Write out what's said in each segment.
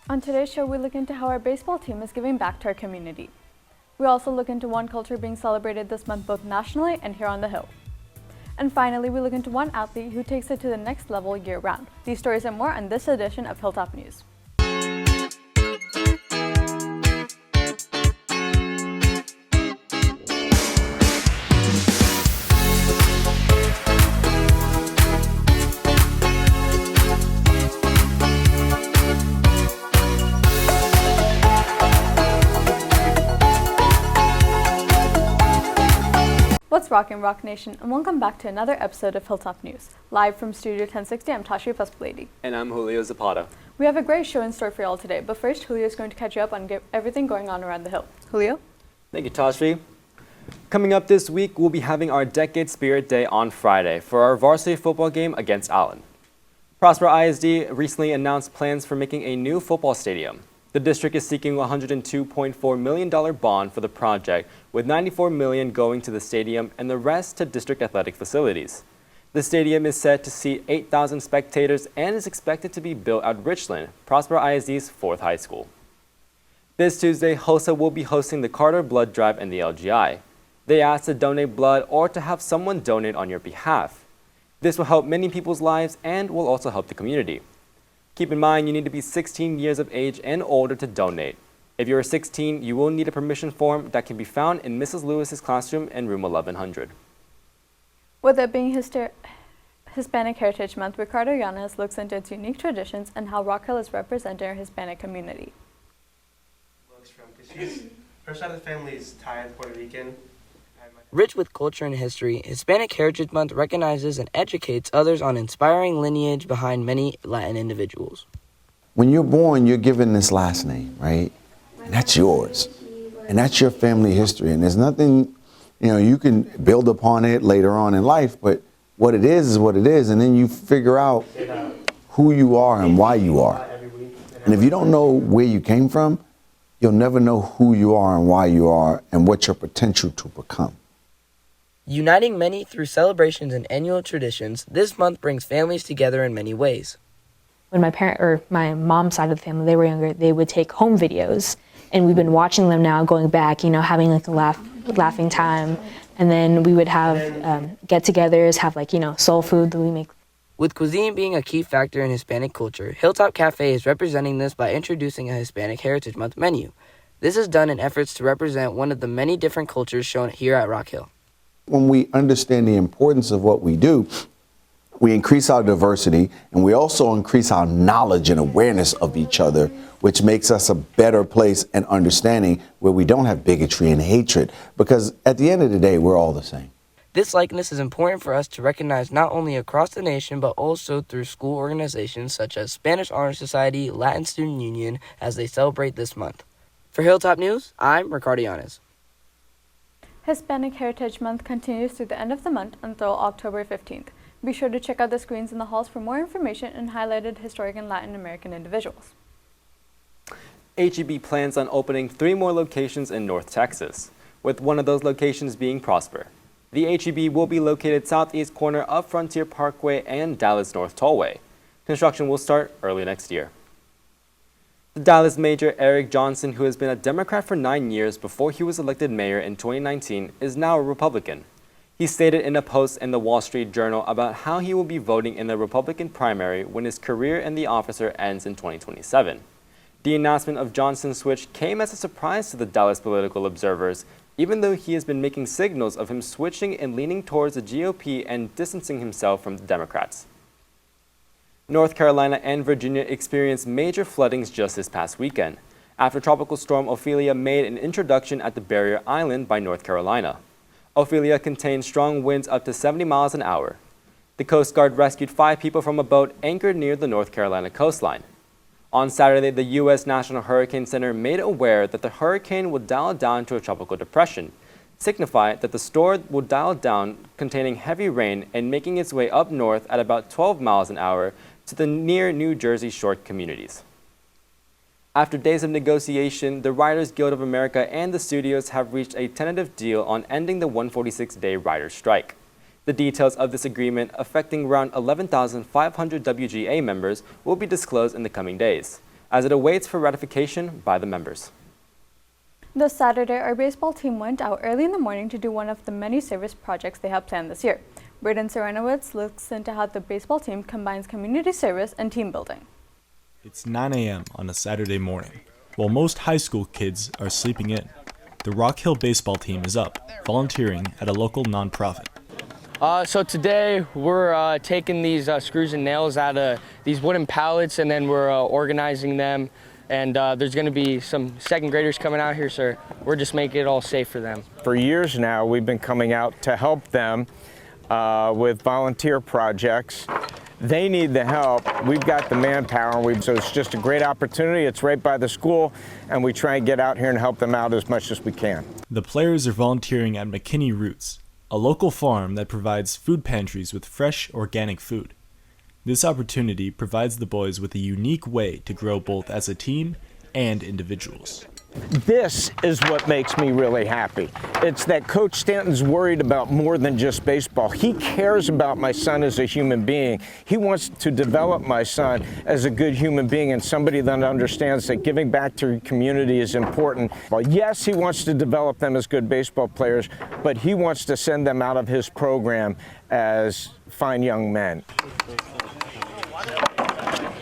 On today's show, we look into how our baseball team is giving back to our community. We also look into one culture being celebrated this month both nationally and here on the Hill. And finally, we look into one athlete who takes it to the next level year-round. These stories and more on this edition of Hilltop News. What's rockin', Rock Nation, and welcome back to another episode of Hilltop News. Live from Studio 1060, I'm Tashvi Pasupulati. And I'm Julio Zapata. We have a great show in store for y'all today, but first, Julio is going to catch you up on everything going on around the Hill. Julio? Thank you, Tashvi. Coming up this week, we'll be having our Decade Spirit Day on Friday for our varsity football game against Allen. Prosper ISD recently announced plans for making a new football stadium. The district is seeking a $102.4 million bond for the project, with $94 million going to the stadium and the rest to district athletic facilities. The stadium is set to seat 8,000 spectators and is expected to be built at Richland, Prosper ISD's fourth high school. This Tuesday, HOSA will be hosting the Carter Blood Drive in the LGI. They ask to donate blood or to have someone donate on your behalf. This will help many people's lives and will also help the community. Keep in mind, you need to be 16 years of age and older to donate. If you're 16, you will need a permission form that can be found in Mrs. Lewis's classroom in room 1100. With it being Hispanic Heritage Month, Ricardo Yanez looks into its unique traditions and how Rock Hill is representing our Hispanic community. Her side of the family is Thai and Puerto Rican. Rich with culture and history, Hispanic Heritage Month recognizes and educates others on inspiring lineage behind many Latin individuals. When you're born, you're given this last name, right? And that's yours. And that's your family history. And there's nothing, you can build upon it later on in life, but what it is what it is. And then you figure out who you are and why you are. And if you don't know where you came from, you'll never know who you are and why you are and what your potential to become. Uniting many through celebrations and annual traditions, this month brings families together in many ways. When my mom's side of the family, they were younger, they would take home videos, and we've been watching them now, going back, having like a laughing time, and then we would have get-togethers, have soul food that we make. With cuisine being a key factor in Hispanic culture, Hilltop Cafe is representing this by introducing a Hispanic Heritage Month menu. This is done in efforts to represent one of the many different cultures shown here at Rock Hill. When we understand the importance of what we do, we increase our diversity and we also increase our knowledge and awareness of each other, which makes us a better place and understanding where we don't have bigotry and hatred, because at the end of the day, we're all the same. This likeness is important for us to recognize not only across the nation, but also through school organizations such as Spanish Honor Society, Latin Student Union, as they celebrate this month. For Hilltop News, I'm Ricardo Yanez. Hispanic Heritage Month continues through the end of the month until October 15th. Be sure to check out the screens in the halls for more information and highlighted historic and Latin American individuals. HEB plans on opening 3 more locations in North Texas, with one of those locations being Prosper. The HEB will be located southeast corner of Frontier Parkway and Dallas North Tollway. Construction will start early next year. The Dallas Mayor Eric Johnson, who has been a Democrat for 9 years before he was elected mayor in 2019, is now a Republican. He stated in a post in the Wall Street Journal about how he will be voting in the Republican primary when his career in the office ends in 2027. The announcement of Johnson's switch came as a surprise to the Dallas political observers, even though he has been making signals of him switching and leaning towards the GOP and distancing himself from the Democrats. North Carolina and Virginia experienced major floodings just this past weekend, after Tropical Storm Ophelia made an introduction at the barrier island by North Carolina. Ophelia contained strong winds up to 70 miles an hour. The Coast Guard rescued 5 people from a boat anchored near the North Carolina coastline. On Saturday, the U.S. National Hurricane Center made aware that the hurricane would dial down to a tropical depression, signify that the storm will dial down, containing heavy rain and making its way up north at about 12 miles an hour to the near New Jersey shore communities. After days of negotiation, the Writers Guild of America and the studios have reached a tentative deal on ending the 146-day writers' strike. The details of this agreement, affecting around 11,500 WGA members, will be disclosed in the coming days. as it awaits for ratification by the members. This Saturday, our baseball team went out early in the morning to do one of the many service projects they have planned this year. Braden Serenowitz looks into how the baseball team combines community service and team building. It's 9 a.m. on a Saturday morning. While most high school kids are sleeping in, the Rock Hill baseball team is up, volunteering at a local nonprofit. So today we're taking these screws and nails out of these wooden pallets, and then we're organizing them. And there's going to be some second graders coming out here, so we're just making it all safe for them. For years now, we've been coming out to help them with volunteer projects. They need the help. We've got the manpower, so it's just a great opportunity. It's right by the school, and we try and get out here and help them out as much as we can. The players are volunteering at McKinney Roots, a local farm that provides food pantries with fresh, organic food. This opportunity provides the boys with a unique way to grow both as a team and individuals. This is what makes me really happy. It's that Coach Stanton's worried about more than just baseball. He cares about my son as a human being. He wants to develop my son as a good human being and somebody that understands that giving back to your community is important. Well, yes, he wants to develop them as good baseball players, but he wants to send them out of his program as fine young men.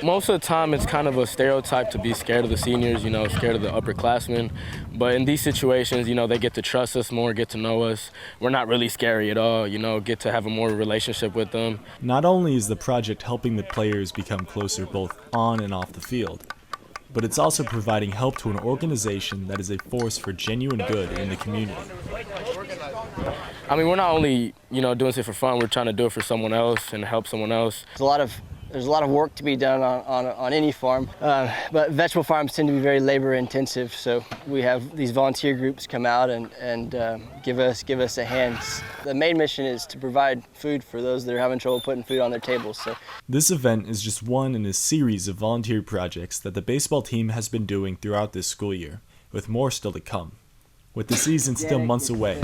Most of the time, it's kind of a stereotype to be scared of the seniors, scared of the upperclassmen. But in these situations, they get to trust us more, get to know us. We're not really scary at all, get to have a more relationship with them. Not only is the project helping the players become closer both on and off the field, but it's also providing help to an organization that is a force for genuine good in the community. I mean, we're not only, doing this for fun, we're trying to do it for someone else and help someone else. There's a lot of work to be done on any farm, but vegetable farms tend to be very labor intensive, so we have these volunteer groups come out and give us a hand. The main mission is to provide food for those that are having trouble putting food on their tables. So this event is just one in a series of volunteer projects that the baseball team has been doing throughout this school year, with more still to come. With the season still months away,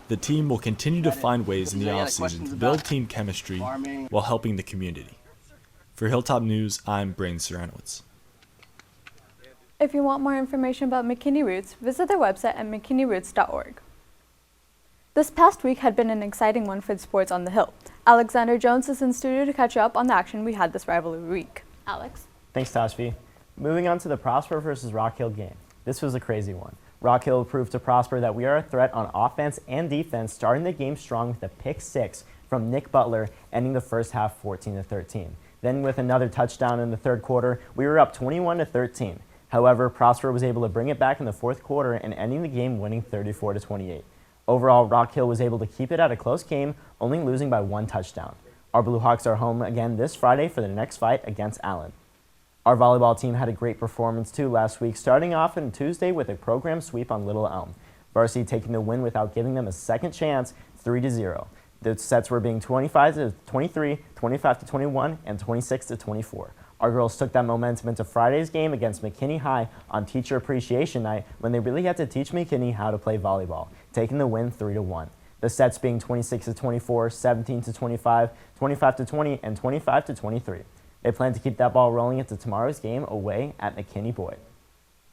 the team will continue to find ways in the offseason to build team chemistry while helping the community. For Hilltop News, I'm Braden Serenowitz. If you want more information about McKinney Roots, visit their website at mckinneyroots.org. This past week had been an exciting one for the sports on the Hill. Alexander Jones is in studio to catch you up on the action we had this rivalry week. Alex? Thanks, Tashvi. Moving on to the Prosper versus Rock Hill game. This was a crazy one. Rock Hill proved to Prosper that we are a threat on offense and defense, starting the game strong with a pick six from Nick Butler, ending the first half 14-13. Then with another touchdown in the third quarter, we were up 21-13. However, Prosper was able to bring it back in the fourth quarter and ending the game winning 34-28. Overall, Rock Hill was able to keep it at a close game, only losing by one touchdown. Our Blue Hawks are home again this Friday for the next fight against Allen. Our volleyball team had a great performance too last week, starting off on Tuesday with a program sweep on Little Elm. Varsity taking the win without giving them a second chance, 3-0. The sets were being 25-23, 25-21, and 26-24. Our girls took that momentum into Friday's game against McKinney High on Teacher Appreciation Night when they really had to teach McKinney how to play volleyball, taking the win 3-1. The sets being 26-24, 17-25, 25-20, and 25-23. They plan to keep that ball rolling into tomorrow's game away at McKinney Boyd.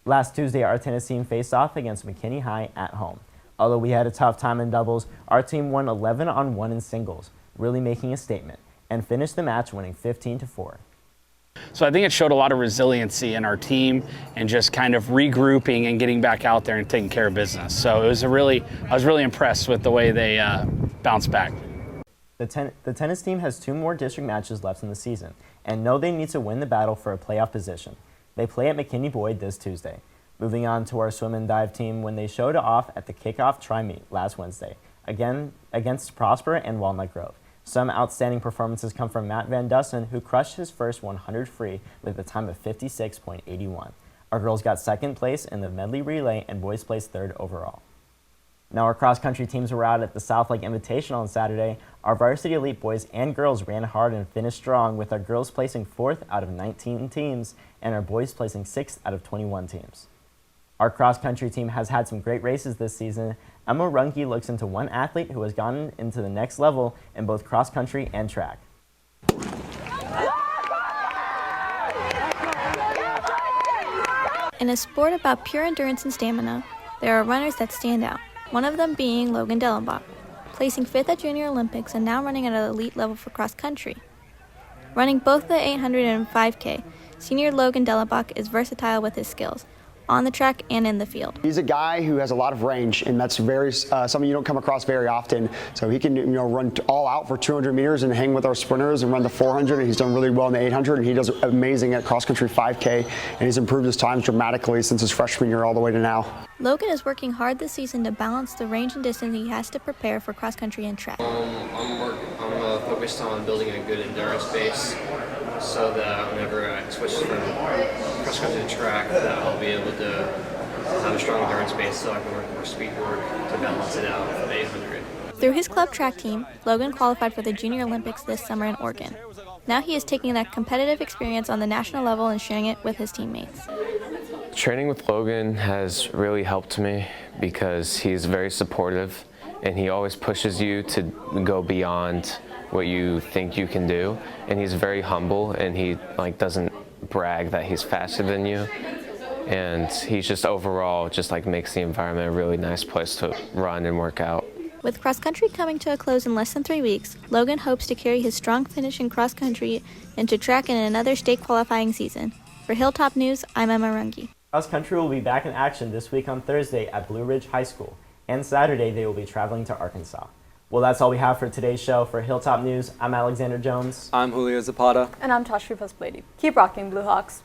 Last Tuesday, our tennis team faced off against McKinney High at home. Although we had a tough time in doubles, our team won 11-on-1 in singles, really making a statement, and finished the match winning 15-4. So I think it showed a lot of resiliency in our team and just kind of regrouping and getting back out there and taking care of business. So I was really impressed with the way they bounced back. The tennis team has 2 more district matches left in the season and know they need to win the battle for a playoff position. They play at McKinney Boyd this Tuesday. Moving on to our swim and dive team when they showed off at the kickoff tri-meet last Wednesday, again against Prosper and Walnut Grove. Some outstanding performances come from Matt Van Dussen, who crushed his first 100 free with a time of 56.81. Our girls got second place in the medley relay and boys placed third overall. Now our cross-country teams were out at the South Lake Invitational on Saturday. Our varsity elite boys and girls ran hard and finished strong, with our girls placing 4th out of 19 teams and our boys placing 6th out of 21 teams. Our cross-country team has had some great races this season. Emma Runke looks into one athlete who has gotten into the next level in both cross-country and track. In a sport about pure endurance and stamina, there are runners that stand out, one of them being Logan Dellenbach, placing 5th at Junior Olympics and now running at an elite level for cross country. Running both the 800 and 5K, senior Logan Dellenbach is versatile with his skills, on the track and in the field. He's a guy who has a lot of range, and that's very something you don't come across very often. So he can run all out for 200 meters and hang with our sprinters and run the 400, and he's done really well in the 800, and he does amazing at cross country 5K, and he's improved his times dramatically since his freshman year all the way to now. Logan is working hard this season to balance the range and distance he has to prepare for cross country and track. I'm focused on building a good endurance base so that whenever I switch from cross country to track, that I'll be able to have a strong endurance base so I can work more speed work to balance it out for the 800. Through his club track team, Logan qualified for the Junior Olympics this summer in Oregon. Now he is taking that competitive experience on the national level and sharing it with his teammates. Training with Logan has really helped me because he's very supportive and he always pushes you to go beyond what you think you can do, and he's very humble and he doesn't brag that he's faster than you, and he's just overall makes the environment a really nice place to run and work out. With cross country coming to a close in less than 3 weeks, Logan hopes to carry his strong finish in cross country into track in another state qualifying season. For Hilltop News, I'm Emma Runge. Cross country will be back in action this week on Thursday at Blue Ridge High School, and Saturday they will be traveling to Arkansas. Well, that's all we have for today's show. For Hilltop News, I'm Alexander Jones. I'm Julio Zapata. And I'm Tashvi. Keep rocking, Blue Hawks.